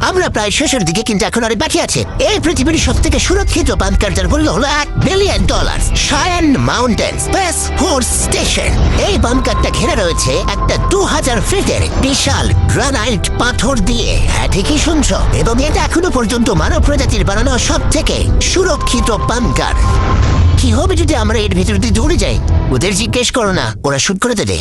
আমরা প্রায় শেষের দিকে, কিন্তু এখন অনেক বাকি আছে। এই পৃথিবীর সব থেকে সুরক্ষিত বাংকার যার মূল্য হলো $1 billion. Shayan mountain space force station. এই বাংকারটা ঘেরা রয়েছে একটা 2000 ফিটের বিশাল গ্রানাইট পাথর দিয়ে। হ্যাঁ, ঠিকই শুনছো। এবং এটা এখনো পর্যন্ত মানব প্রজাতির বানানো সব থেকে সুরক্ষিত বাংকার। কি হবে যদি আমরা এর ভিতর দিয়ে দৌড়ে যাই? ওদের জিজ্ঞেস করো না, ওরা শুট করে দেবে।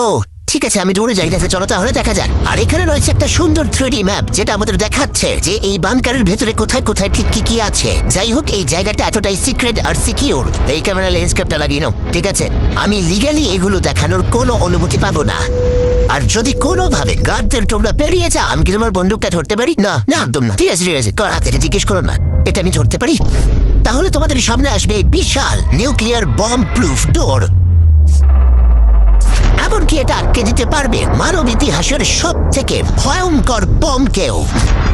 ও ঠিক আছে, আমি দৌড়ে যাই। চলো তাহলে দেখা যাক। আর এখানে রয়েছে একটা সুন্দর 3D ম্যাপ, যেটা আমাদের দেখাচ্ছে যে এই বাংকারের ভেতরে কোথায় কোথায় ঠিক কি কি আছে। যাই হোক, এই জায়গাটা এতটাই সিক্রেট আর সিকিউর। এই ক্যামেরা লেন্সকেপটা লাগিয়ে নাও, ঠিক আছে? আমি লিগালি এগুলো দেখানোর কোনো অনুমতি পাবো না। আর যদি কোনোভাবে গার্ডদের তোমরা পেরিয়ে যাও, আমি কি তোমার বন্দুকটা ধরতে পারি? না না, একদম না। ঠিক আছে ঠিক আছে, এটা জিজ্ঞেস করো না। এটা আমি ধরতে পারি? তাহলে তোমাদের সামনে আসবে বিশাল নিউক্লিয়ার বম্ব প্রুফ ডোর। এমনকি এটা আটকে দিতে পারবে মানব ইতিহাসের সব থেকে ভয়ঙ্কর বমকেও।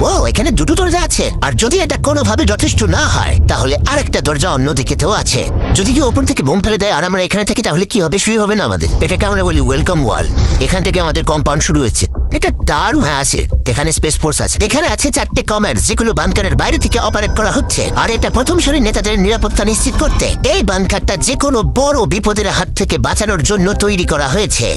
ও, এখানে দুটো দরজা আছে। আর যদি এটা কোনোভাবে যথেষ্ট না হয়, তাহলে আরেকটা দরজা অন্যদিকেতেও আছে। যদি কেউ ওপর থেকে বোম ফেলে দেয় আর আমরা এখানে থাকি, তাহলে কি হবে? শুরু হবে না আমাদের। এটাকে আমরা বলি ওয়েলকাম ওয়াল। এখান থেকে আমাদের কম্পাউন্ড শুরু হচ্ছে। এটা দারুণ আছে। এখানে স্পেস ফোর্স আছে। এখানে আছে 4টে কমান্ড, যেগুলো বাংকারের বাইরে থেকে অপারেট করা হচ্ছে। আর এটা প্রথম সারির নেতাদের নিরাপত্তা নিশ্চিত করতে। এই বাংকারটা যে কোনো বড় বিপদের হাত থেকে বাঁচানোর জন্য তৈরি করা হয়েছে।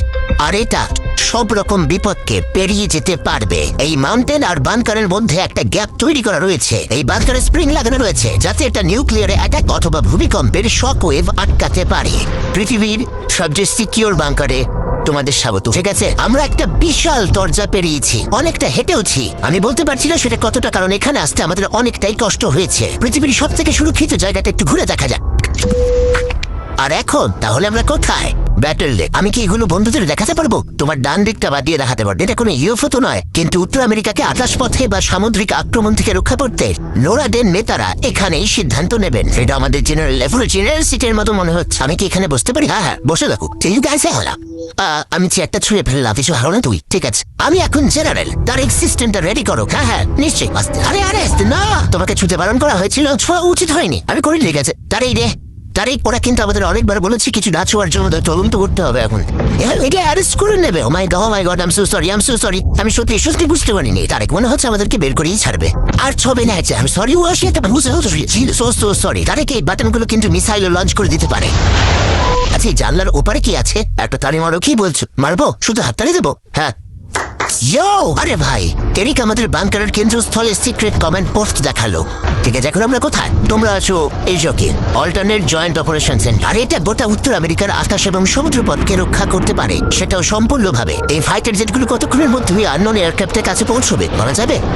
আর এটা সব রকম বিপদকে পেরিয়ে যেতে পারবে। এই মাউন্টেন আর বাংকারের মধ্যে একটা গ্যাপ তৈরি করা রয়েছে। এই বাংকারে স্প্রিং লাগানো রয়েছে, যাতে এটা নিউক্লিয়ার অ্যাটাক অথবা ভূমিকম্পের শক ওয়েভ আটকাতে পারে। পৃথিবীর সবচেয়ে সিকিউর বাংকারে তোমাদের স্বাগত। ঠিক আছে, আমরা একটা বিশাল দরজা পেরিয়েছি, অনেকটা হেঁটেওছি। আমি বলতে পারছি না সেটা কতটা, কারণ এখানে আসতে আমাদের অনেকটাই কষ্ট হয়েছে। পৃথিবীর সব থেকে সুরক্ষিত জায়গাটা একটু ঘুরে দেখা যাক। আর এখন তাহলে আমরা কোথায়? Battle deck. আমি কি এগুলো বন্ধুদের দেখাতে পারবো? তোমার ডান দিকটা বাদ দিয়ে দেখাতে পারবো। এটা কোনো ইউএফও তো নয়, কিন্তু উত্তর আমেরিকাকে আকাশপথে বা সামুদ্রিক আক্রমণ থেকে রক্ষা করতে নোরাডের নেতারা এখানেই সিদ্ধান্ত নেবেন। এটা আমাদের জেনারেল সিটের মতো মনে হচ্ছে। আমি কি এখানে বসতে পারি? হ্যাঁ হ্যাঁ, বসে দেখো। আমি চেয়ারটা ছুঁড়ে ফেললাম। কিছু হারো না তুই? ঠিক আছে, আমি এখন জেনারেল। তার সিস্টেমটা রেডি করো। হ্যাঁ হ্যাঁ, নিশ্চয়ই। আরে আরে না, তোমাকে ছুটে বারণ করা হয়েছিল, ছোঁয়া উচিত হয়নি। আমি করি, ঠিক আছে। তারিখ ওরা কিন্তু আমাদের অনেকবার বলেছে কিছু না ছোঁয়ার জন্য তদন্ত করতে হবে। এখন এটা অ্যারেস্ট করে নেবে। Oh my God, I am so sorry. আমি সত্যি বুঝতে পারিনি। তারিখ মনে হচ্ছে আমাদেরকে বের করেই ছাড়বে। আর ছবে না, আমি সরি ওয়াশি, একটা সরি। তারিখ এই বাটনগুলো কিন্তু মিসাইল লঞ্চ করে দিতে পারে। আচ্ছা, এই জানলার ওপারে কি আছে? একটা তালি মারো। কি বলছো? মারবো? শুধু হাততালি দেবো? হ্যাঁ। আরে ভাই, এরিক আমাদের বাংকারের কেন্দ্রস্থলে সিক্রেট কমান্ড পোস্ট দেখালো। ঠিক আছে, এখন আমরা কোথায়? তোমরা আছো এই জকে অল্টারনেট জয়েন্ট অপারেশন সেন্টার। আর এটা গোটা উত্তর আমেরিকার আকাশ এবং সমুদ্রপথকে রক্ষা করতে পারে, সেটাও সম্পূর্ণভাবে। এই ফাইটার জেটগুলো কতক্ষণের মধ্যে আননোন এয়ারক্রাফটের কাছে পৌঁছবে বলা যাবে?